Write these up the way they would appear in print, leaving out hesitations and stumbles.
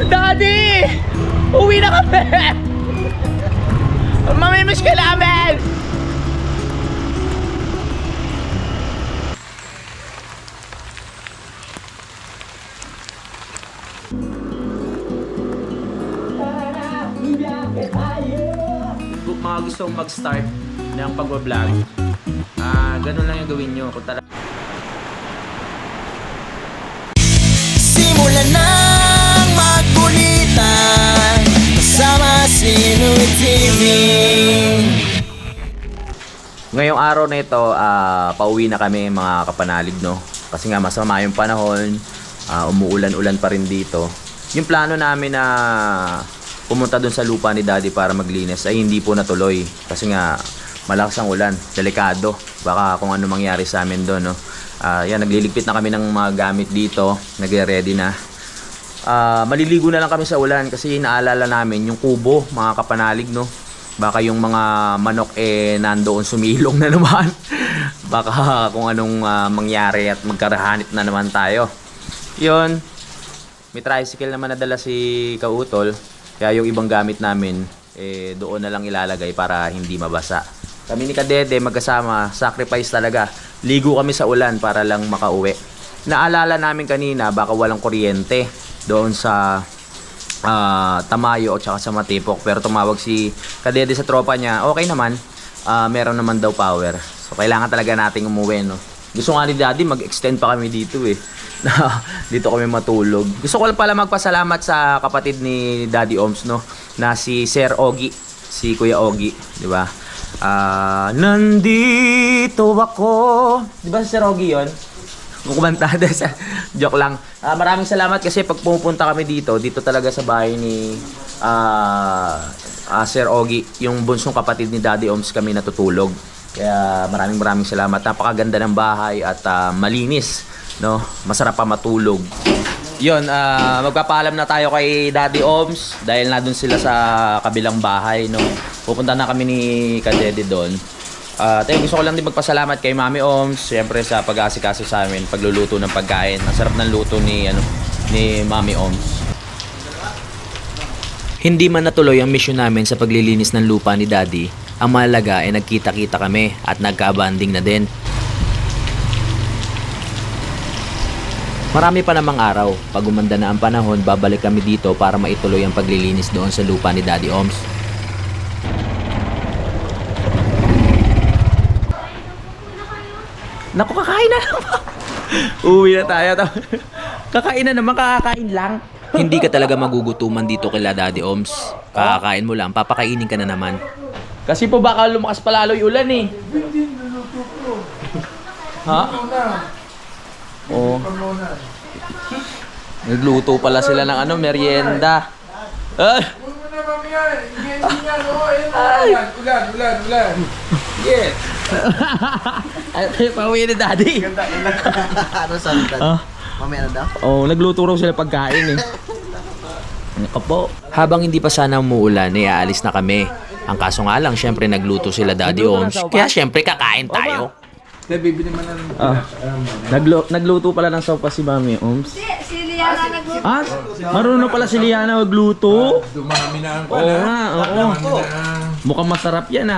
Daddy! Uwi na kami! Mamimiss ka namin! Mga gustong mag-start ng pag-vlog, ganun lang yung gawin nyo. Kung Simulan ng magkulitan kasama si Nuit TV. Ngayong araw na ito, pauwi na kami mga kapanalig, no? Kasi nga masama yung panahon, umuulan-ulan pa rin dito. Yung plano namin na pumunta dun sa lupa ni Daddy para maglinis ay hindi po natuloy. Kasi nga malakas ang ulan, delikado. Baka kung ano mangyari sa amin doon, no? Yan, nagliligpit na kami ng mga gamit dito, nagre-ready na. Maliligo na lang kami sa ulan kasi naalala namin yung kubo, mga kapanalig, no? Baka yung mga manok nandoon sumilong na naman. Baka kung anong mangyari at magkarahanip na naman tayo. Yun, may tricycle naman nadala si Kautol. Kaya yung ibang gamit namin, doon na lang ilalagay para hindi mabasa. Kami ni Kadede magkasama, sacrifice talaga. Ligo kami sa ulan para lang makauwi. Naalala namin kanina, baka walang kuryente doon sa Tamayo at saka sa Matipok. Pero tumawag si Kadede sa tropa niya, okay naman, meron naman daw power. So kailangan talaga nating umuwi, no? Gusto nga ni Daddy, mag-extend pa kami dito dito kami matulog. Gusto ko lang pala magpasalamat sa kapatid ni Daddy Oms, no? Na si Sir Ogie, si Kuya Ogie, di ba? Nandito ako. Di ba si Sir Ogie yun? Kumantada sa joke lang. Maraming salamat kasi pag pumupunta kami dito talaga sa bahay ni Sir Ogie, yung bunsong kapatid ni Daddy Oms kami natutulog. Kaya maraming salamat. Napakaganda ng bahay at malinis, no? Masarap pa matulog. Yun, magpapaalam na tayo kay Daddy Oms dahil na doon sila sa kabilang bahay, no? Pupunta na kami ni Kadede doon. Tayo gusto ko lang din magpasalamat kay Mami Oms, siyempre sa pag-aasikaso sa amin, pagluluto ng pagkain. Ang sarap ng luto ni Mami Oms. Hindi man natuloy ang mission namin sa paglilinis ng lupa ni Daddy, ang mahalaga ay nagkita-kita kami at nagka-banding na din. Marami pa namang araw. Pag umanda na ang panahon, babalik kami dito para maituloy ang paglilinis doon sa lupa ni Daddy Oms. Naku, kakain na naman. Uwi na tayo. Kakain na naman, kakakain lang. Hindi ka talaga magugutuman dito kila Daddy Oms. Kakakain mo lang, papakainin ka na naman. Kasi po baka lumakas pa lalo yung ulan, eh. Hindi, nuluto ko. Ha? Oo. Nagluto pala sila ng merienda. Huwag mo na mamaya. Hindi nga, no? Ayun, ulan. Yes. Ay, pauwi ni Daddy. Ganda. Ano sabi tayo? Mamaya na daw? Oh, nagluto raw sila pagkain, eh. Kapo. Habang hindi pa sana umuulan, aalis na kami. Ang kaso nga lang, syempre nagluto sila Daddy Oms. Kaya syempre kakain tayo. Bibili man Nagluto pala ng sopa si Mami Oms. Si Liana nagluto. Marunong pala si Liana magluto. Dumami na ang Oo nga, oo. Mukhang masarap yan,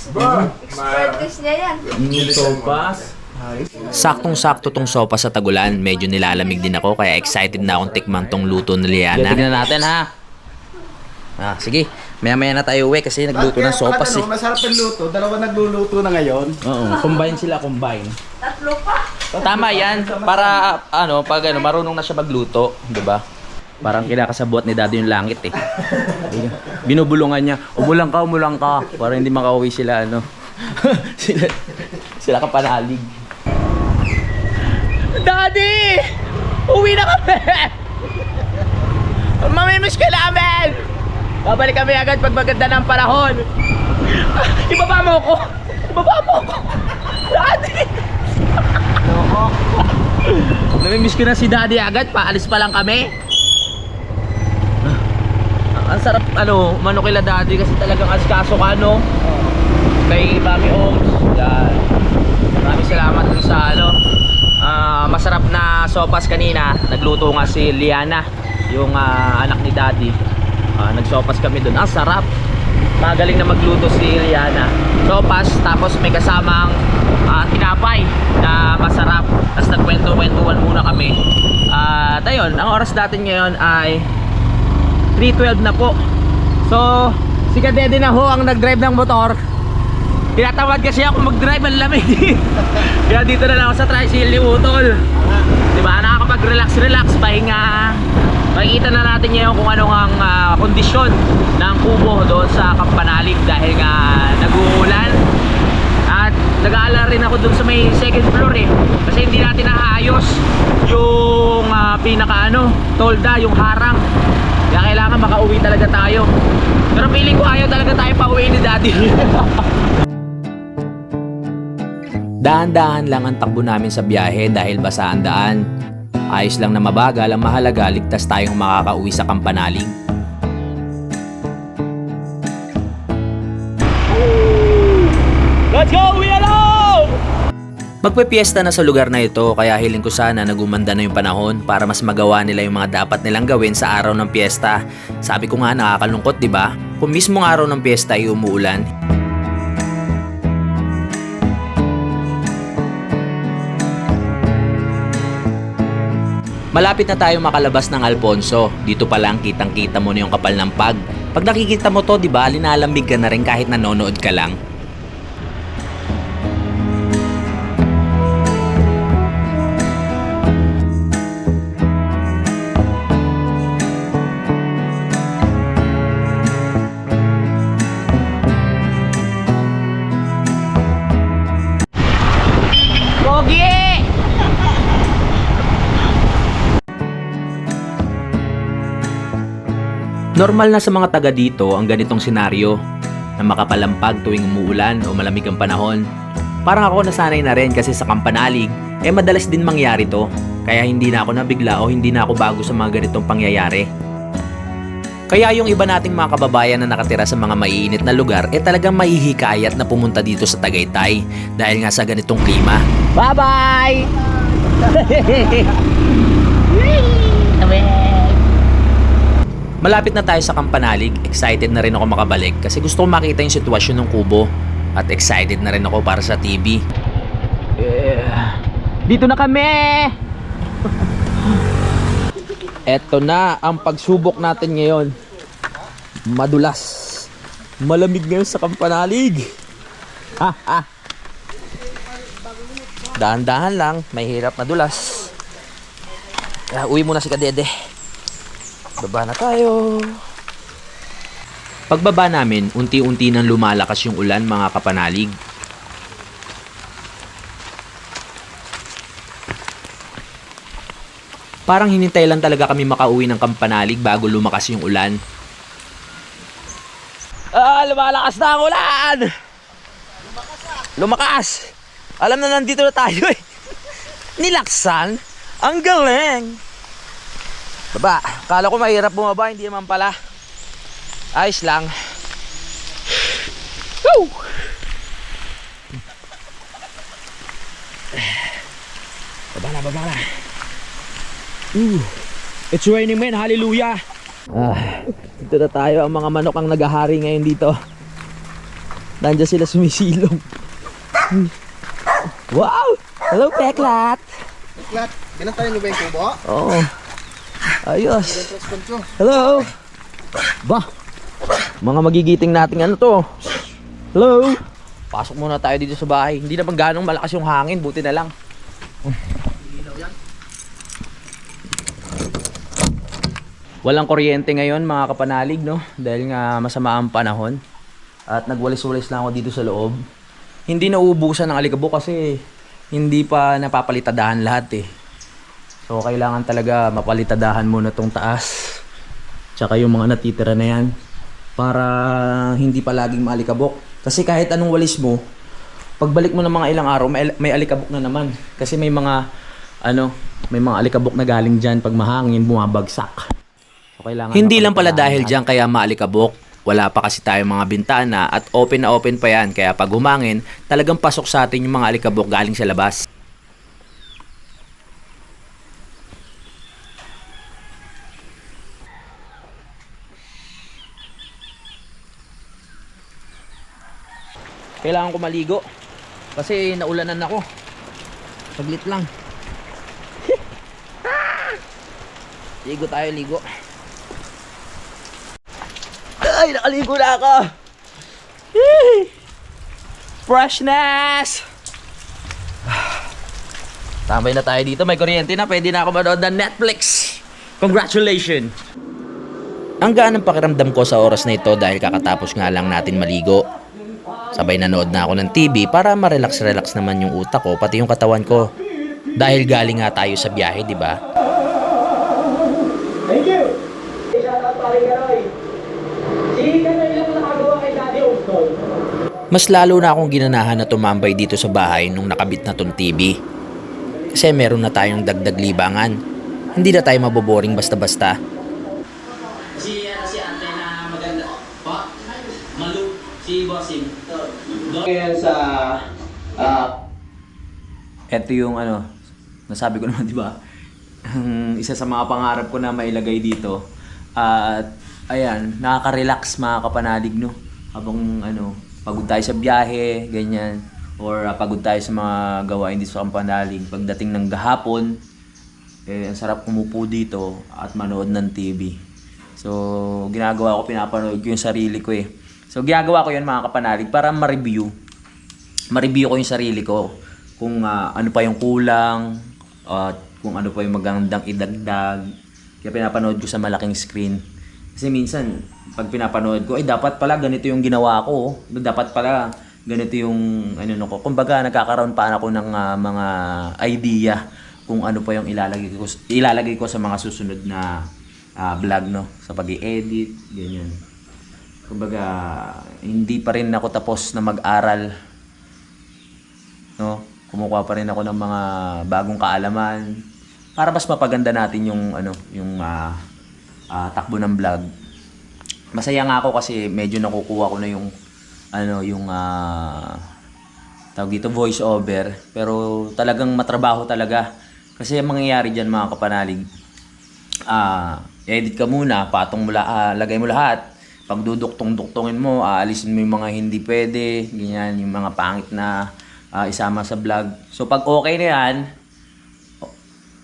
Spread dish niya yan. Sopas. Saktong-sakto tong sopa sa tagulan. Medyo nilalamig din ako kaya excited na akong tikman tong luto ni Liana. Tignan natin, ha. Sige. Maya-maya na tayo uwi kasi nagluto ng sopas, eh. Masarap ang luto. Dalawa nagluluto na ngayon. Oo, combine sila, combine. Tatlo pa. Tama yan. Para, pag marunong na siya magluto. Diba? Parang kinakasabot ni Daddy yung langit, eh. Binubulungan niya. Umulang ka. Para hindi makauwi sila, sila kapanalig. Daddy! Uwi na kami! Mamimiss ka namin! Babalik kami agad pag maganda ng panahon. Ibaba mo ko! Daddy! Namimiss ko na si Daddy agad. Paalis pa lang kami. Ang sarap manok kila Daddy kasi talagang asikaso ka, kay Mami Oms. Yan. Maraming salamat dun sa masarap na sopas kanina. Nagluto nga si Liana. yung anak ni Daddy. Nagsopas kami doon. Ang sarap. Magaling na magluto si Liana. Sopas, tapos may kasamang tinapay na masarap. Tapos nagkwento-kwentuhan muna kami. At ayun, ang oras natin ngayon ay 3:12 na po. So, si Kadede na ho ang nag-drive ng motor. Tinatamad kasi ako mag-drive, ang lamig. Kaya dito na lang ako sa tricycle ni Utol. Diba, nakakapag-relax, pahinga. Makikita na natin ngayon kung ano ang kondisyon ng kubo doon sa Kampanalig dahil nga nag-uulan. At nag-aalala rin ako doon sa may second floor kasi hindi natin naayos yung tolda, yung harang. Kaya kailangan makauwi talaga tayo. Pero feeling ko ayaw talaga tayo pauwi ni Daddy. Dahan-dahan lang ang takbo namin sa biyahe dahil basa ang daan. Ayos lang na mabagal, ang mahalaga ligtas tayong makakauwi sa Kampanalig. Let's go! We alone! Magpepiesta na sa lugar na ito kaya hiling ko sana na gumanda na yung panahon para mas magawa nila yung mga dapat nilang gawin sa araw ng piyesta. Sabi ko nga nakakalungkot, di ba? Kung mismong araw ng piyesta ay umuulan. Malapit na tayo makalabas ng Alfonso. Dito pa lang kitang-kita mo na yung kapal ng pag. Pag nakikita mo to, di ba, linalambig ka na rin kahit nanonood ka lang. Normal na sa mga taga dito ang ganitong senaryo na makapalampag tuwing umuulan o malamig ang panahon. Parang ako nasanay na rin kasi sa Kampanalig, madalas din mangyari to. Kaya hindi na ako nabigla o hindi na ako bago sa mga ganitong pangyayari. Kaya yung iba nating mga kababayan na nakatira sa mga maiinit na lugar talagang mahihikayat na pumunta dito sa Tagaytay dahil nga sa ganitong klima. Bye-bye! Malapit na tayo sa Kampanalig, excited na rin ako makabalik kasi gusto ko makita yung sitwasyon ng kubo at excited na rin ako para sa TV. Dito na kami! Eto na ang pagsubok natin ngayon. Madulas. Malamig ngayon sa Kampanalig. Dahan-dahan lang, may hirap madulas. Uwi muna si Kadede. Baba na tayo. Pagbaba namin, unti-unti nang lumalakas yung ulan, mga kapanalig. Parang hinintay lang talaga kami makauwi ng Kampanalig bago lumakas yung ulan. Lumalakas na ang ulan! Lumakas! Alam na nandito na tayo eh. Nilaksan? Ang galing! Baba, kala ko mahirap bumaba, hindi naman pala. Ayos lang. Woo! Baba na. It's raining, man. Hallelujah. Dito na tayo. Ang mga manok ang naghahari ngayon dito. Nandiyan sila sumisilong. Wow! Hello, Peklat. Peklat, binantayan niyo ba yung kubo? Oo. Ayos. Hello. Ba. Mga magigiting nating ano to. Hello. Pasok muna tayo dito sa bahay. Hindi naman ganong malakas yung hangin, buti na lang. Walang kuryente ngayon, mga kapanalig, no? Dahil nga masama ang panahon. At nagwalis-walis na ako dito sa loob. Hindi nauubusan ng alikabok kasi hindi pa napapalitadahan lahat eh. So kailangan talaga mapalitadahan muna tong taas. Tsaka yung mga natitira na yan. Para hindi pa laging maalikabok. Kasi kahit anong walis mo, pagbalik mo ng mga ilang araw, may alikabok na naman. Kasi may mga alikabok na galing dyan pag mahangin, bumabagsak. So, hindi lang pala dahil dyan kaya maalikabok. Wala pa kasi tayong mga bintana at open na open pa yan. Kaya pag humangin, talagang pasok sa atin yung mga alikabok galing sa labas. Kailangan ko maligo. Kasi naulanan ako. Saglit lang. Ligo tayo, ligo. Ay, nakaligo na ako. Freshness! Tambay na tayo dito. May kuryente na. Pwede na ako manood ng Netflix. Congratulations! Ang gaan ng pakiramdam ko sa oras na ito dahil kakatapos nga lang natin maligo. Sabay nanood na ako ng TV para ma-relax-relax naman yung utak ko pati yung katawan ko. Dahil galing nga tayo sa biyahe, di ba? Thank you! Shoutout pare Garoy. Si Garoy lang nakagawa kay Daddy Oston. Mas lalo na akong ginanahan na tumambay dito sa bahay nung nakabit na tong TV. Kasi meron na tayong dagdag libangan. Hindi na tayo maboboring basta-basta. Si ate na maganda. Pa? Malu. Si Bossing. Ngayon sa... Ito yung ano, nasabi ko naman, di ba? Isa sa mga pangarap ko na mailagay dito. At ayan, nakaka-relax mga kapanalig, no? Habang ano, pagod tayo sa biyahe, ganyan. Or pagod tayo sa mga gawain dito sa kapanalig. Pagdating ng gahapon, eh, ang sarap umupo dito at manood ng TV. So, ginagawa ko, pinapanood ko yung sarili ko eh. So, ginagawa ko yun mga kapanalig para ma-review. Ma-review ko yung sarili ko. Kung ano pa yung kulang, kung ano pa yung magandang idagdag. Kaya pinapanood ko sa malaking screen. Kasi minsan, pag pinapanood ko, dapat pala ganito yung ginawa ko. Dapat pala ganito yung ano ko. Kumbaga, nagkakaroon pa ako ng mga idea kung ano pa yung ilalagay ko sa mga susunod na vlog, no? Sa pag-i-edit, ganyan. Kumbaga, hindi pa rin ako tapos na mag-aral, no? Kumukuha pa rin ako ng mga bagong kaalaman para mas mapaganda natin yung ano, yung takbo ng vlog. Masaya nga ako kasi medyo nakukuha ko na yung ano, yung tawag dito, voice over, pero talagang matrabaho talaga. Kasi ang mangyayari diyan mga kapanalig, edit ka muna, patong mo lagay mo lahat. Pag duduktong-duktongin mo, aalisin mo yung mga hindi pwede, ganyan, yung mga pangit na isama sa vlog. So pag okay na yan,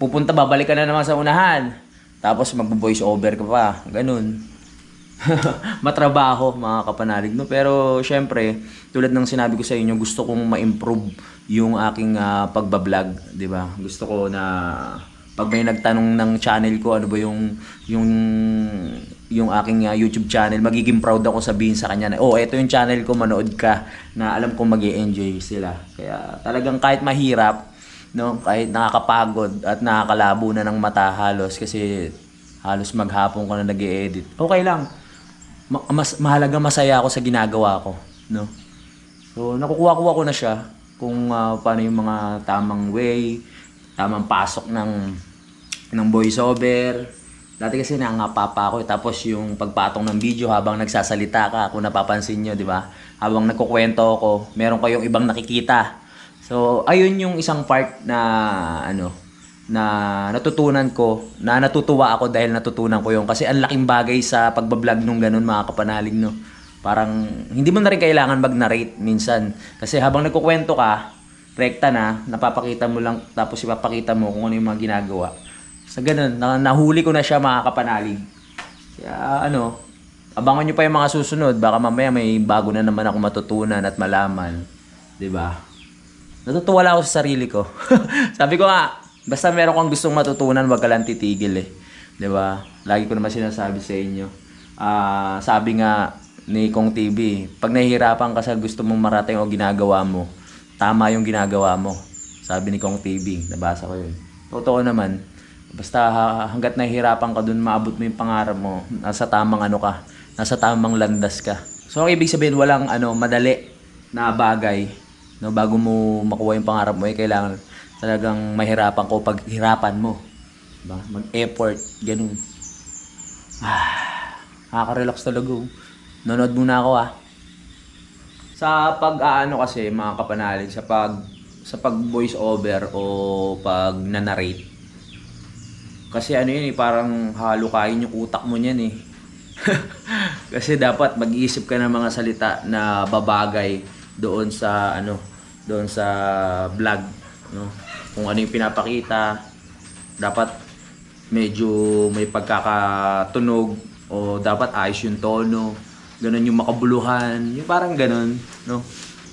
babalik ka na naman sa unahan. Tapos magbo-voice over ka pa, ganun. Matrabaho mga kapanalig, no? Pero syempre, tulad ng sinabi ko sa inyo, gusto kong ma-improve yung aking pagbablog, 'di ba? Gusto ko na pag may nagtanong ng channel ko, ano ba yung aking YouTube channel, magiging proud ako sabihin sa kanya na, oh, ito yung channel ko, manood ka, na alam kong mag-i-enjoy sila. Kaya talagang kahit mahirap, no, kahit nakakapagod at nakakalabo na ng mata halos kasi halos maghapon ko na nag-i-edit, okay lang. Mahalaga, masaya ako sa ginagawa ko, no? So nakukuha ko na siya kung paano yung mga tamang way, tamang pasok ng voiceover. Dati kasi nangangapa pa ako, tapos yung pagpatong ng video habang nagsasalita ka, kung napapansin nyo, di ba? Habang nagkukwento ako, meron kayong ibang nakikita. So ayun yung isang part na ano, na natutunan ko, na natutuwa ako dahil natutunan ko yun. Kasi ang laking bagay sa pagbablog nung ganun mga kapanalig, no? Parang hindi mo na rin kailangan mag-narrate minsan. Kasi habang nagkukwento ka, rekta na, napapakita mo lang, tapos ipapakita mo kung ano yung mga ginagawa. Sa ganun, nahuli ko na siya mga kapanalig. Kaya ano, abangan nyo pa yung mga susunod. Baka mamaya may bago na naman ako matutunan at malaman. 'Di ba? Natutuwa lang ako sa sarili ko. Sabi ko nga, basta meron kang gustong matutunan, wag ka lang titigil eh. 'Di ba? Lagi ko naman sinasabi sa inyo. Sabi nga ni Kong TV, pag nahihirapan ka sa gusto mong marating o ginagawa mo, tama yung ginagawa mo. Sabi ni Kong TV, nabasa ko yun. Totoo naman. Basta hanggat nahihirapan ka dun, maabot mo yung pangarap mo, nasa tamang ano ka, nasa tamang landas ka. So, ibig sabihin, walang madali na bagay. No, bago mo makuha yung pangarap mo, kailangan talagang mahirapan ko paghirapan mo. Diba? Mag-effort, ganun. Nakaka-relax talaga. Nanood muna ako Sa pag-aano kasi mga kapanalig, sa pag voice over o pag na-narrate. Kasi ano yun parang halukayin yung utak mo niyan Kasi dapat mag-iisip ka ng mga salita na babagay doon sa doon sa vlog, no? Kung ano yung pinapakita, dapat medyo may pagkakatunog o dapat ayos yung tono, ganun yung makabuluhan, yung parang ganun, no?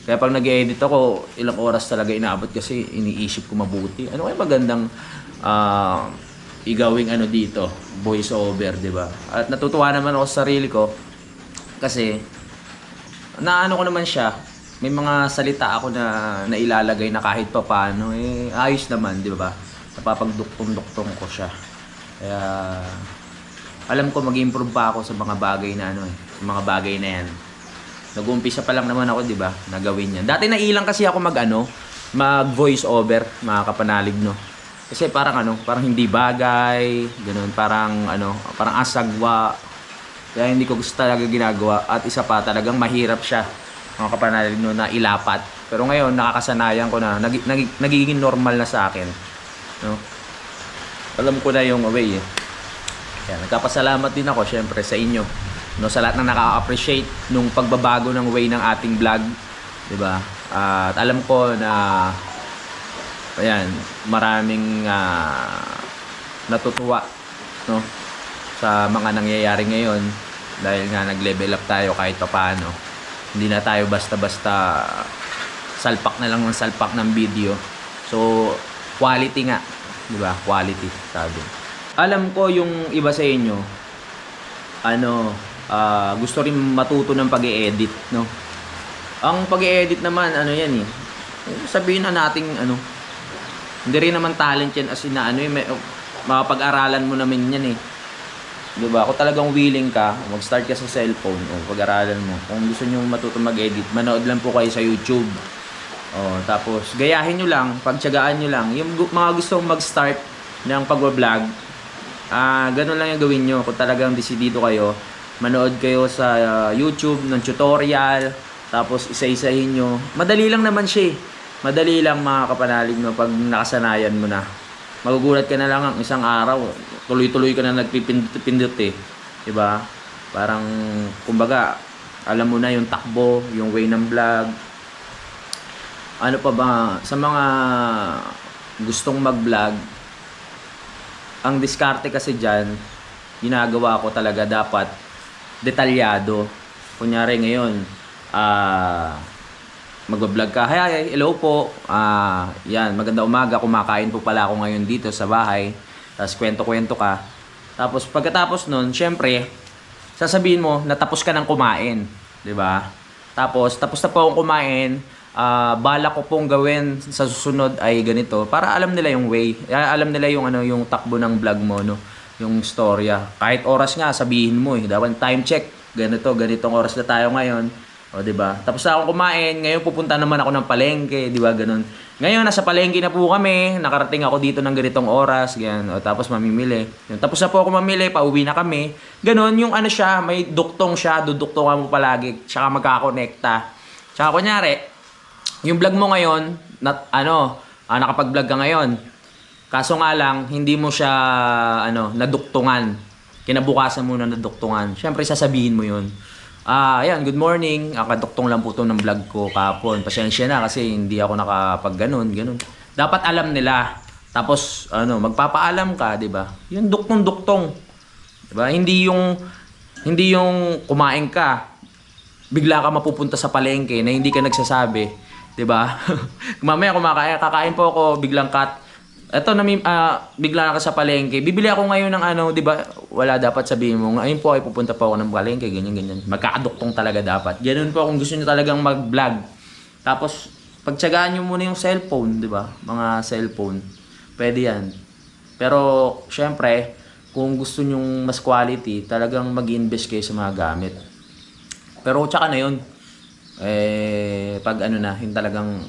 Kaya pag nag-edit ako, ilang oras talaga inaabot kasi iniisip ko mabuti. Ano kaya magandang igawing dito, voice over, 'di ba? At natutuwa naman ako sa sarili ko kasi naano ko naman siya. May mga salita ako na nailalagay na kahit pa paano ayos naman, 'di ba? Napapagduktong-duktong ko siya. Kaya alam ko mag-improve pa ako sa mga bagay na mga bagay na 'yan. Nag-uumpisa pa lang naman ako, 'di ba? Nagawin 'yan. Dati nailang kasi ako mag voice over, mga kapanalig, no. Kasi parang parang hindi bagay, ganoon, parang parang asagwa. Kaya hindi ko gusto talaga ginagawa at isa pa talagang mahirap siya, mga kapanalig, no, na ilapat. Pero ngayon nakakasanayan ko na, nagiging normal na sa akin, no. Alam ko na yung way. Kaya nagpapasalamat din ako syempre sa inyo, no, sa lahat ng nakaka-appreciate nung pagbabago ng way ng ating vlog, 'di ba? At alam ko na ayan, maraming natutuwa, no, sa mga nangyayari ngayon dahil nga nag-level up tayo kahit papaano. Hindi na tayo basta-basta salpak na lang ng salpak ng video. So, quality nga, 'di ba? Quality, sabi. Alam ko yung iba sa inyo gusto rin matuto ng pag-e-edit, no? Ang pag-e-edit naman yan sabihin na nating hindi rin naman talent yan as in na mapag-aralan mo naman yan 'di ba? Kung talagang willing ka, mag-start ka sa cellphone o pag-aralan mo. Kung gusto niyo matuto mag-edit, manood lang po kayo sa YouTube. Tapos gayahin niyo lang, pagtiyagaan niyo lang. Yung mga gustong mag-start ng pag-vlog, ganun lang yung gawin niyo. Kung talagang desidido kayo, manood kayo sa YouTube ng tutorial, tapos isa-isahin nyo. Madali lang naman siya. Madali lang, mga kapanalig, no, pag nakasanayan mo na. Magugulat ka na lang ang isang araw, tuloy-tuloy ka na nagpipindot, diba? Parang, kumbaga, alam mo na yung takbo, yung way ng vlog. Ano pa ba, sa mga gustong mag-vlog, ang diskarte kasi dyan, ginagawa ko talaga dapat detalyado. Kunyari ngayon, mag-vlog ka, hi, hello po, yan, maganda umaga, kumakain po pala ako ngayon dito sa bahay, tapos kwento-kwento ka. Tapos pagkatapos nun, syempre, sasabihin mo, natapos ka ng kumain, di ba? Tapos na po akong kumain, bala ko pong gawin sa susunod ay ganito, para alam nila yung way, alam nila yung yung takbo ng vlog mo, no, yung storya. Kahit oras nga, sabihin mo dapat time check, ganitong oras na tayo ngayon. O, diba? Tapos na akong kumain, ngayon pupunta naman ako ng palengke, diba? Ganun. Ngayon, nasa palengke na po kami, nakarating ako dito ng ganitong oras, ganyan. O, tapos mamimili. Tapos na po ako mamili, pauwi na kami. Ganun, yung siya, may duktong siya, duduktongan mo palagi, tsaka magkakonekta. Tsaka kunyari, yung vlog mo ngayon, nakapag-vlog ka ngayon. Kaso nga lang, hindi mo siya, naduktungan. Kinabukasan mo na naduktungan. Siyempre, sasabihin mo yun. Ayan, good morning. Kaduktong lang po ito ng vlog ko kahapon. Pasensya na kasi hindi ako nakapag-ganun. Dapat alam nila. Tapos, magpapaalam ka, di ba? Yung duktong-duktong. Di ba? Hindi yung kumain ka, bigla ka mapupunta sa palengke na hindi ka nagsasabi. Di ba? Mamaya kakain po ako, biglang cut. Eto, bigla ka sa palengke. Bibili ako ngayon ng di ba? Wala, dapat sabihin mo, ngayon po ay pupunta po ako ng palengke, ganyan. Magkakaduktong talaga dapat. Ganun po kung gusto niyo talagang mag-vlog. Tapos, pagtiyagaan niyo muna yung cellphone, di ba? Mga cellphone. Pwede yan. Pero, syempre, kung gusto niyo mas quality, talagang mag-invest kayo sa mga gamit. Pero, tsaka na yun. Pag yung talagang,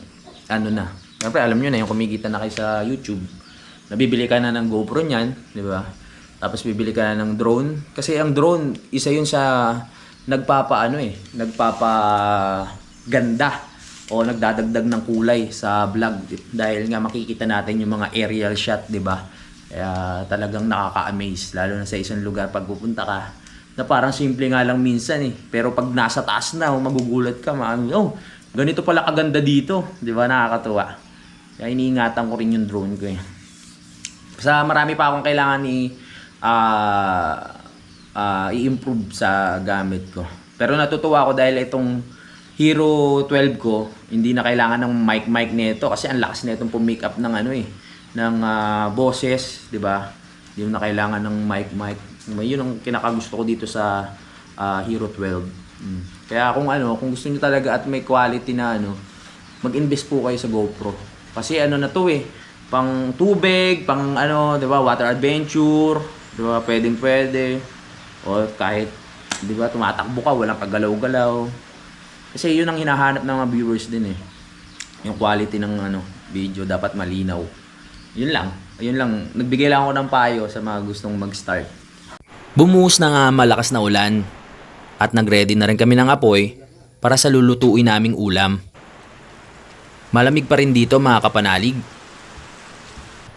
Siyempre, alam nyo na yung kumikita na kayo sa YouTube. Nabibili ka na ng GoPro niyan, di ba? Tapos bibili ka na ng drone. Kasi ang drone, isa yun sa nagpapaganda o nagdadagdag ng kulay sa vlog. Dahil nga makikita natin yung mga aerial shot, di ba? Kaya talagang nakaka-amaze. Lalo na sa isang lugar pag pupunta ka. Na parang simple nga lang minsan Pero pag nasa taas na, magugulat ka, ganito pala kaganda dito. Di ba? Nakakatuwa. Kaya iniingatan ko rin yung drone ko eh. Basta marami pa akong kailangan i-improve sa gamit ko. Pero natutuwa ako dahil itong Hero 12 ko, hindi na kailangan ng mic nito kasi ang lakas nitong pumick up ng ng boses, 'di ba? Hindi na kailangan ng mic. Yun ang kinakagusto ko dito sa Hero 12. Kaya kung gusto niyo talaga at may quality na mag-invest po kayo sa GoPro. Kasi na to pang tubig, pang 'di ba, water adventure, 'di ba? Pwede. O kahit 'di ba, tumatakbo ka, walang kagalaw-galaw. Kasi yun ang hinahanap ng mga viewers din eh. Yung quality ng video dapat malinaw. Yun lang. Nagbigay lang ako ng payo sa mga gustong mag-start. Bumuhos na nga malakas na ulan. At nag-ready na rin kami ng apoy para sa lulutuin naming ulam. Malamig pa rin dito mga kapanalig.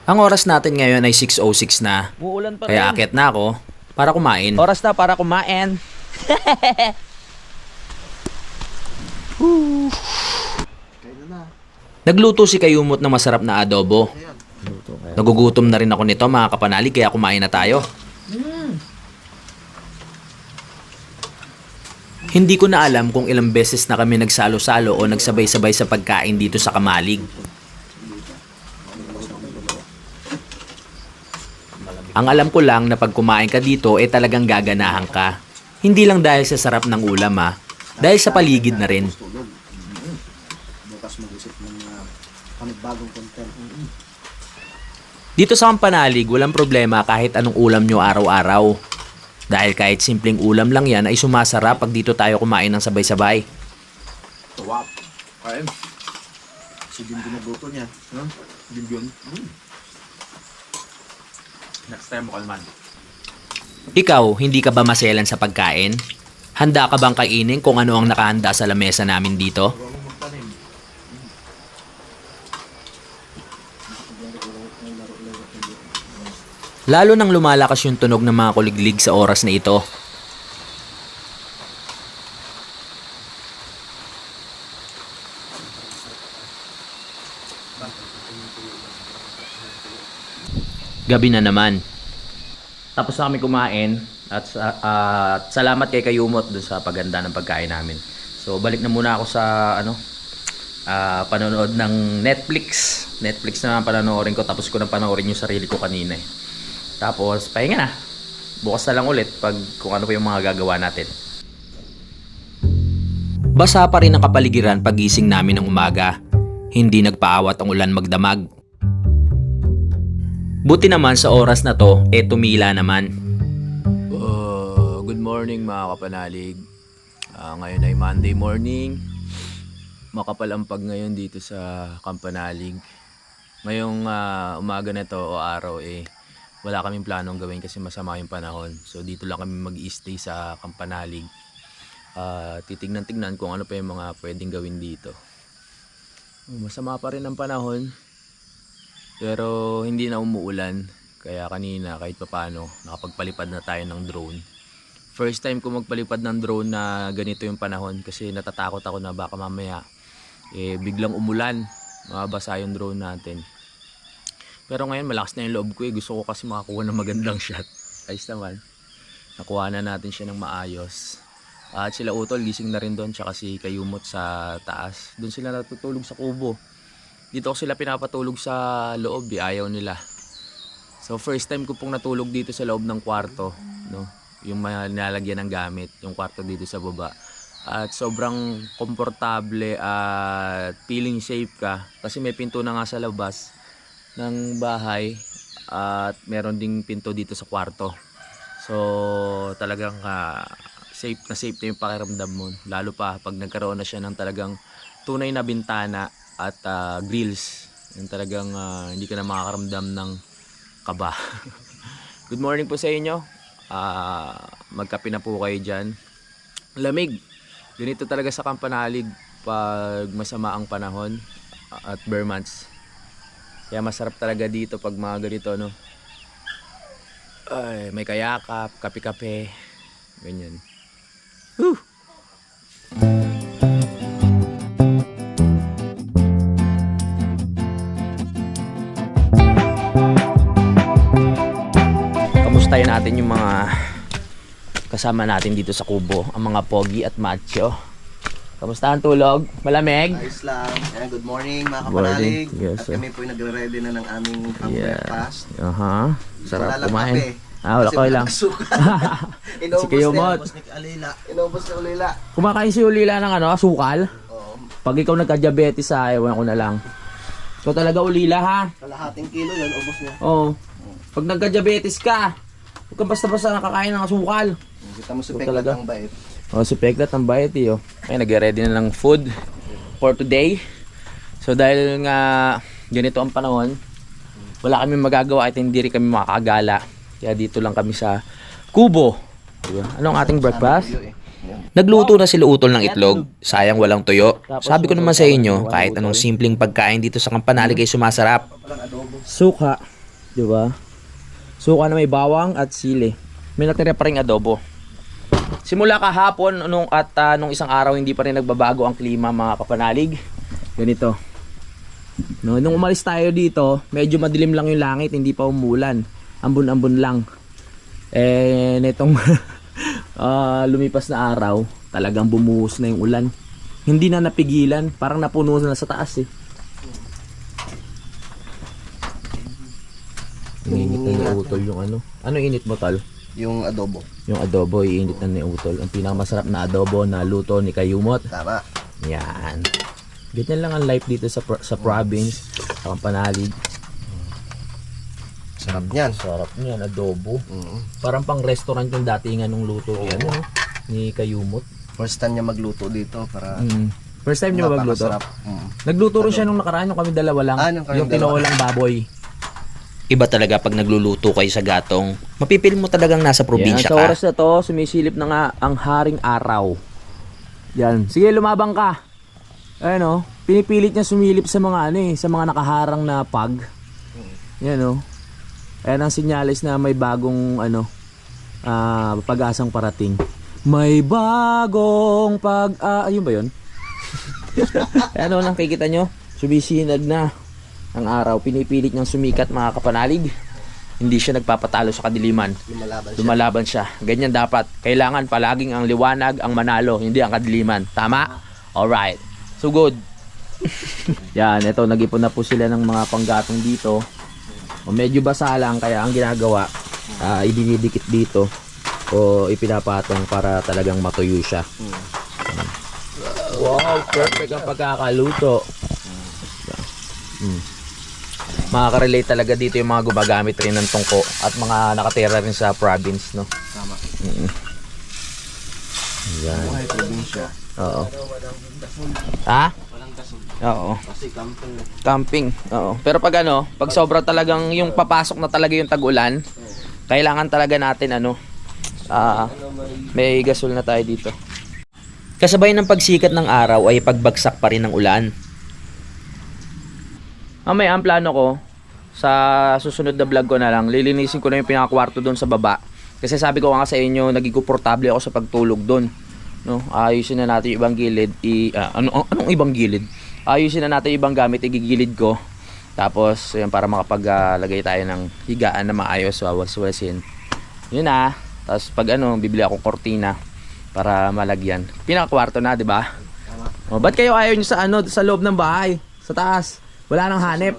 Ang oras natin ngayon ay 6:06 na. Kaya akit na ako para kumain. Oras na para kumain. Nagluto si Kayumot ng masarap na adobo. Nagugutom na rin ako nito mga kapanalig, kaya kumain na tayo. Hindi ko na alam kung ilang beses na kami nagsalo-salo o nagsabay-sabay sa pagkain dito sa Kamalig. Ang alam ko lang na pag kumain ka dito talagang gaganahan ka. Hindi lang dahil sa sarap ng ulam dahil sa paligid na rin. Bukas mag-isip ng panibagong content. Dito sa Kampanalig, walang problema kahit anong ulam nyo araw-araw. Dahil kahit simpleng ulam lang yan ay sumasarap pag dito tayo kumain ng sabay-sabay. Tuwap. Kain. Si Jun ginagluto niya. Jun. Next time mo kalman. Ikaw, hindi ka ba maselan sa pagkain? Handa ka bang kainin kung ano ang nakahanda sa lamesa namin dito? Lalo nang lumalakas yung tunog ng mga kuliglig sa oras na ito. Gabi na naman. Tapos na kami kumain at salamat kay Kayumot doon sa paganda ng pagkain namin. So balik na muna ako sa panonood ng Netflix. Netflix na panonoorin ko, tapos ko na panoorin yung sarili ko kanina eh. Tapos pahinga na. Bukas na lang ulit kung ano pa yung mga gagawa natin. Basa pa rin ang kapaligiran pagising namin ng umaga. Hindi nagpaawat ang ulan magdamag. Buti naman sa oras na to, tumila naman. Good morning mga kapanalig. Ngayon ay Monday morning. Makapalampag ngayon dito sa Kampanalig. Ngayong umaga na to o araw wala kaming planong gawin kasi masama yung panahon. So dito lang kami mag-stay sa Kampanalig. Titignan-tignan kung ano pa yung mga pwedeng gawin dito. Masama pa rin ang panahon. Pero hindi na umuulan. Kaya kanina kahit papaano nakapagpalipad na tayo ng drone. First time ko magpalipad ng drone na ganito yung panahon kasi natatakot ako na baka mamaya biglang umulan, mabasa yung drone natin. Pero ngayon malakas na yung loob ko Gusto ko kasi makakuha ng magandang shot. Ayos naman. Nakuha na natin siya ng maayos. At sila Utol gising na rin doon, tsaka si Kayumot sa taas. Doon sila natutulog sa kubo. Dito ko sila pinapatulog sa loob, ayaw nila. So first time ko pong natulog dito sa loob ng kwarto, no? Yung nilalagyan ng gamit, yung kwarto dito sa baba. At sobrang komportable at feeling safe ka kasi may pinto na nga sa labas ng bahay at meron ding pinto dito sa kwarto. So talagang safe na yung pakiramdam mo, lalo pa pag nagkaroon na siya ng talagang tunay na bintana at grills. Yung talagang hindi ka na makakaramdam ng kaba. Good morning po sa inyo. Magkape na po kayo dyan. Lamig. Ganito talaga sa Kampanalig pag masama ang panahon at bare months. Kaya masarap talaga dito pag mga ganito, no? Ay, may kayakap, kape-kape, ganyan. Whew! Antayin natin yung mga kasama natin dito sa kubo, ang mga pogi at macho. Kamusta ang tulog? Malamig? Ayos lang. Ayan, good morning mga Morning. kapanalig. Yes, At sir. kami po nagre-ready na ng aming breakfast. Aha. Sarap Wala lang kumain. kape. Wala Kasi ko lang. suka. Si Kayumot. Inubos ni Ulila. Kumakain si Ulila ng ano, asukal? Oo. Pag ikaw nagka-diabetes ewan ko na lang. Ikaw talaga Ulila ha? Kalahating kilo yun, ubos niya. Oo. Pag nagka-diabetes ka, huwag kang basta-basta nakakain ng asukal. Kita mo si Ito Peklat talaga. ang bait. Oh, si Peklat ang bayad eh. Ay, nag-ready na ng food for today. So dahil nga ganito ang panahon, wala kami magagawa at hindi rin kami makakagala. Kaya dito lang kami sa kubo. Diba? Anong ating breakfast? Nagluto na sila utol ng itlog. Sayang walang tuyo. Sabi ko naman sa inyo, kahit anong simpleng pagkain dito sa Kampanalig ay sumasarap. Suka, 'di ba? Suka na may bawang at sili. May natira pa ring adobo. Simula kahapon nung isang araw hindi pa rin nagbabago ang klima mga kapanalig. Ganito. No, nung umalis tayo dito, medyo madilim lang yung langit, hindi pa umulan. Ambon-ambon lang. Eh nitong lumipas na araw, talagang bumuhos na yung ulan. Hindi na napigilan, parang napuno na sa taas eh. Init na ni Utol yung ano. Ano init mo, Tol? Yung adobo. Yung adobo, iinit na ni Utol. Ang pinakamasarap na adobo na luto ni Kayumot. Tama. Yan. Ganyan lang ang life dito sa province, sa Kampanalig. Sarap niyan. Sarap niyan, adobo. Parang pang restaurant yung datingan ng luto ni Kayumot. First time niya magluto dito para First time niyo ba magluto? napakasarap. Nagluto rin siya nung nakaraan, yung kami dalawa lang. Nung kami Yung dalawa. tinolang baboy. Iba talaga pag nagluluto kayo sa gatong. Mapipil mo talagang nasa probinsya Yan, sa ka. oras na to, sumisilip na nga ang haring araw. Yan. Sige, lumabang ka. Ayun o. Pinipilit niya sumilip sa mga sa mga nakaharang na pag. Yan o. Ayan ang sinyalis na may bagong pag-asang parating. May bagong ayun ba yun? Ano nakikita nyo? Sumisinag na ang araw. Pinipilit niyang sumikat mga kapanalig. Hindi siya nagpapatalo sa kadiliman. Lumalaban siya. Ganyan dapat. Kailangan palaging ang liwanag ang manalo, hindi ang kadiliman. Tama? Alright. So good. Yan, ito nag-ipon na po sila ng mga panggatong dito. O medyo basa lang kaya ang ginagawa, idinidikit dito o ipinapatong para talagang matuyo siya. Wow, perfect ang pagkakaluto. Makaka-relate talaga dito yung mga gumagamit rin ng tungko at mga nakatira rin sa province, no? Tama. Yan. Buhay probinsya. Oo. Ha? Oo. Kasi camping. Camping. Oo. Pero pag pag sobra talagang yung papasok na talaga yung tag-ulan, kailangan talaga natin may gasol na tayo dito. Kasabay ng pagsikat ng araw ay pagbagsak pa rin ng ulan. Mamaya ang plano ko sa susunod na vlog ko na lang, lilinisin ko na yung pinakakwarto doon sa baba. Kasi sabi ko nga sa inyo, naging komportable ako sa pagtulog doon. No? Ayusin na natin yung ibang gilid. Anong ibang gilid? Ayusin na natin yung ibang gamit, igigilid ko. Tapos, yan, para makapaglagay tayo ng higaan na maayos, wawas-wasin. Yun na. Tapos pag bibili akong kortina para malagyan. Pinakakwarto na, di ba? Oh, ba't kayo ayaw nyo sa loob ng bahay? Sa taas? Wala nang hanep.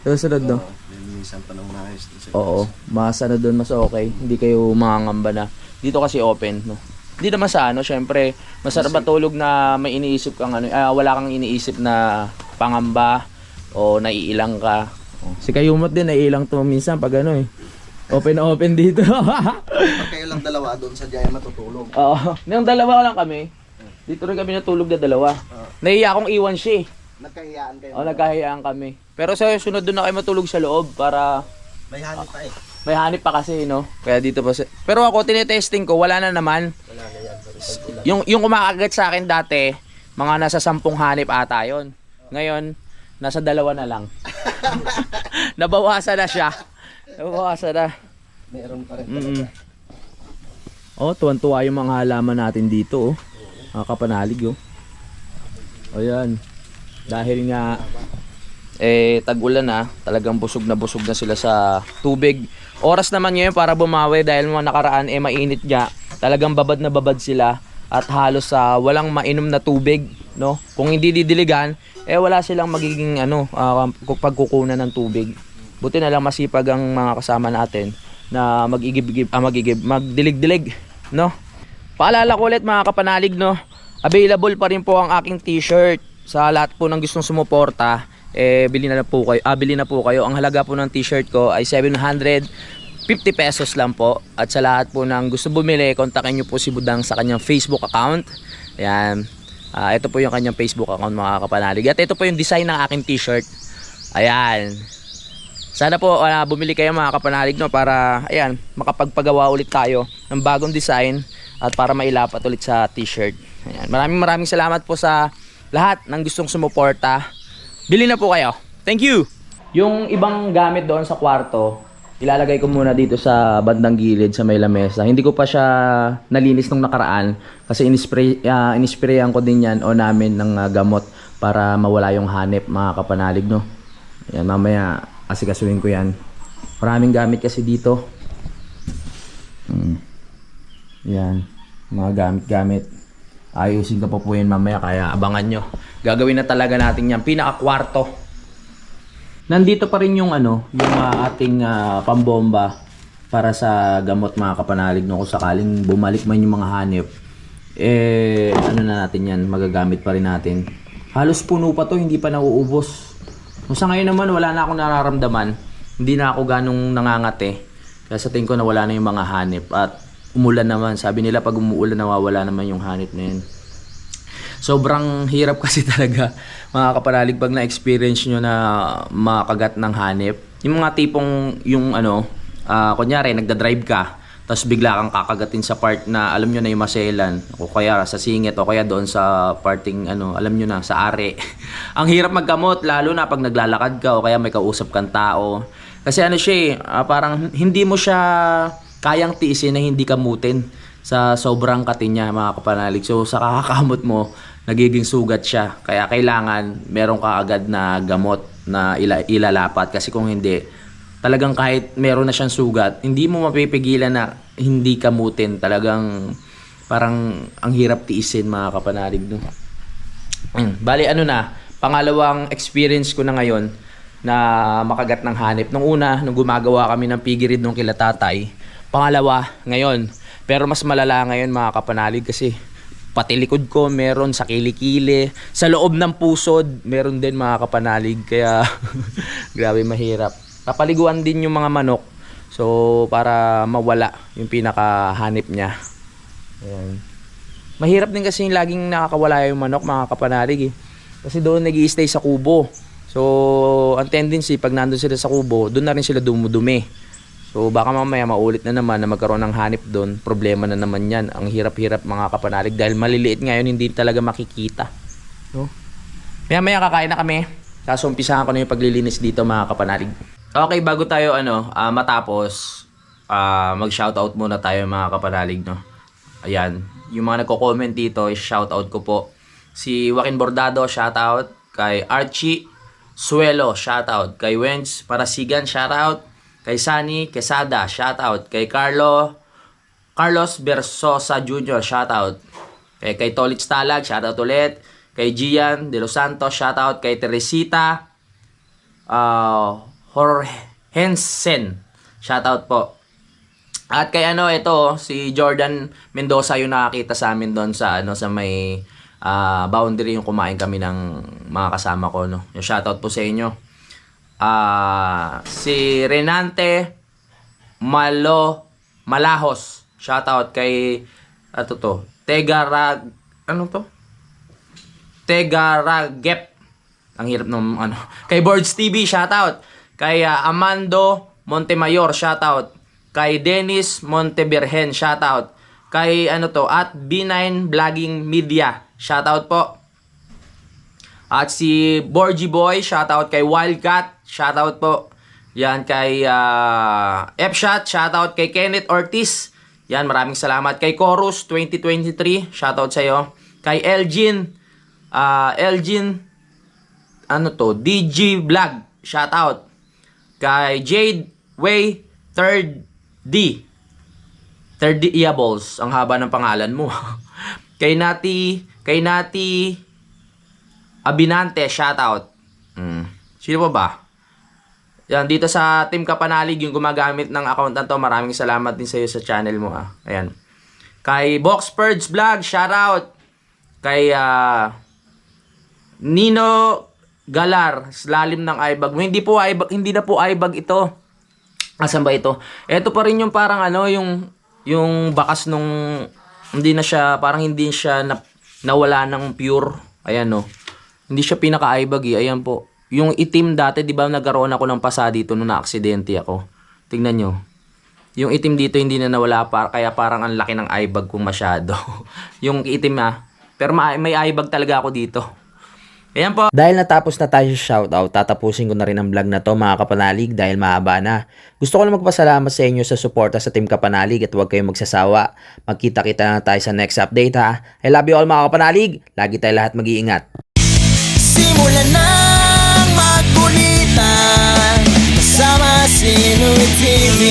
Susunod, no? Lilinisan pa ng maayos. Oo, mas doon, mas okay. Hindi kayo mangangamba na. Dito kasi open, no? Hindi naman sa syempre, masarap matulog na may iniisip kang wala kang iniisip na pangamba o naiilang ka. Si Kayumot din, naiilang to minsan pag open na open dito. Pag kayo lang dalawa doon sa Jaya matutulog. Oo, nang dalawa lang kami. Dito rin kami natulog na dalawa. Naiiya akong iwan siya eh. Nagkahiyaan kayo. Nagkahiyaan kami. Pero sa sunod doon na kayo matulog sa loob para May hanip pa eh. may hanip pa kasi, no? Kaya dito pa pero ako tinetesting ko, wala na naman. Wala na yan. Yung kumakagat sa akin dati, mga nasa 10 hanip ata yun. Ngayon, nasa 2 na lang. Nabawasan na siya. Nabawasan na. Meron pa rin. Oh, tuwan-tuwa yung mga halaman natin dito, oh. Mga kapanalig, oh. Ayan. Dahil nga tag-ulan na, talagang busog na sila sa tubig. Oras naman ngayon para bumawi dahil mga nakaraan mainit nga. Talagang babad na babad sila at halos sa walang mainom na tubig, no? Kung hindi didiligan, wala silang magiging pagkukunan ng tubig. Buti na lang masipag ang mga kasama natin na magdilig-dilig, no? Paalala ko ulit mga kapanalig, no? Available pa rin po ang aking t-shirt sa lahat po ng gustong sumuporta. Bili na po kayo. Ang halaga po ng t-shirt ko ay 750 pesos lang po. At sa lahat po ng gusto bumili, kontakin nyo po si Budang sa kanyang Facebook account. Ayan. Ito po yung kanyang Facebook account mga kapanalig. At ito po yung design ng aking t-shirt. Ayan. Sana po bumili kayo mga kapanalig, no, para ayan, makapagpagawa ulit tayo ng bagong design at para mailapat ulit sa t-shirt. Ayan. Maraming salamat po sa lahat ng gustong sumuporta. Bili na po kayo. Thank you. Yung ibang gamit doon sa kwarto, ilalagay ko muna dito sa bandang gilid sa may lamesa. Hindi ko pa siya nalinis nung nakaraan kasi inisprayan ko din yan o namin ng gamot para mawala yung hanip mga kapanalig, no. Ayan, mamaya asikasuhin ko yan. Maraming gamit kasi dito. Yan, mga gamit. Ayusin ko po yan mamaya, kaya abangan nyo. Gagawin na talaga natin yan, pinaka-kwarto. Nandito pa rin yung yung ating pambomba para sa gamot mga kapanalig, no. Kung sakaling bumalik man yung mga hanip, na natin yan, magagamit pa rin natin. Halos puno pa to, hindi pa nauubos. Kung sa ngayon naman wala na akong nararamdaman, hindi na ako ganong nangangate. Kaya sa tingin ko na wala na yung mga hanip. At umulan naman, sabi nila pag umuulan nawawala naman yung hanip na yun. Sobrang hirap kasi talaga mga kapanalig pag na-experience nyo na makagat ng hanip. Yung mga tipong yung kunyari nagdadrive ka, tapos bigla kang kakagatin sa part na alam nyo na yung maselan, o kaya sa singit, o kaya doon sa parting alam nyo na, sa are. Ang hirap magkamot, lalo na pag naglalakad ka o kaya may kausap kang tao. Kasi siya parang hindi mo siya kayang tiisin na hindi kamutin sa sobrang katin niya mga kapanalig. So sa kakakamot mo, nagiging sugat siya. Kaya kailangan meron ka agad na gamot na ilalapat. Kasi kung hindi, talagang kahit meron na siyang sugat, hindi mo mapipigilan na hindi kamutin. Talagang parang ang hirap tiisin mga kapanalig, no? Bali pangalawang experience ko na ngayon na makagat ng hanip. Nung una, nung gumagawa kami ng pigirid nung kila tatay. Pangalawa, ngayon. Pero mas malala ngayon mga kapanalig kasi pati likod ko meron, sa kilikili, sa loob ng pusod meron din mga kapanalig. Kaya grabe mahirap. Papaliguan din yung mga manok. So para mawala yung pinakahanip niya. Ayan. Mahirap din kasi yung laging nakakawala yung manok mga kapanalig Kasi doon nag-i-stay sa kubo. So ang tendency pag nandun sila sa kubo, doon na rin sila dumudumi. So baka mamaya maulit na naman na magkaroon ng hanip doon. Problema na naman yan. Ang hirap-hirap mga kapanalig dahil maliliit ngayon, hindi talaga makikita. No? Maya kakain na kami. Kaso umpisahan ko na yung paglilinis dito mga kapanalig. Okay, bago tayo matapos, mag-shoutout muna tayo mga kapanalig, no. Ayan, yung mga nagko-comment dito, shoutout ko po. Si Joaquin Bordado, shoutout. Kay Archie Suelo, shoutout. Kay Wenz Parasigan, shoutout. Kay Sunny Quesada, shoutout. Kay Carlos Bersosa Jr., shoutout. Kay Tolitz Talag, shoutout ulit. Kay Gian De Los Santos, shoutout. Kay Teresita Hensen, shoutout po. At kay ito si Jordan Mendoza yung nakakita sa amin doon sa sa may boundary yung kumain kami ng mga kasama ko, no. Yung shoutout po sa inyo. Si Renante Malahos, shoutout. Kay Tegaragep, ang hirap ng Kay Boards TV, shoutout. Kay Amando Montemayor, shoutout. Kay Dennis Montevirgen, shoutout. Kay at B9 Vlogging Media, shoutout po. At si Borgie Boy, shoutout. Kay Wildcat, shoutout po. Yan, kay F-Shot, shoutout. Kay Kenneth Ortiz, yan, maraming salamat. Kay Chorus 2023, shoutout sa'yo. Kay Elgin DG Vlog. Shoutout. Kay Jade Way 3rd D. 3rd D Eables. Ang haba ng pangalan mo. Kay Nati Abinante, shoutout. Sino pa ba? Yan, dito sa Team Kapanalig, yung gumagamit ng account na to, maraming salamat din sa iyo sa channel mo. Ayan. Kay Boxpurds Vlog, shoutout. Kay Nino Galar, lalim ng ibag. Hindi na po ibag ito. Asan ba ito? Ito pa rin yung parang yung bakas nung hindi na siya, parang hindi siya nawala ng pure. Ayan no. Hindi siya pinaka-ibag eh. Ayan po. Yung itim dati, di ba nagkaroon ako ng pasa dito nung na-aksidente ako. Tingnan nyo. Yung itim dito hindi na nawala kaya parang ang laki ng ibag kong masyado. Yung itim pero may ibag talaga ako dito. Ayan po. Dahil natapos na tayo sa shoutout, tatapusin ko na rin ang vlog na to mga kapanalig dahil mahaba na. Gusto ko na magpasalamat sa inyo sa suporta sa Team Kapanalig at huwag kayong magsasawa. Magkita-kita na tayo sa next update ha. I love you all mga kapanalig. Lagi tayo lahat mag-iingat. Simulan ng magkulitan kasama si Noy TV.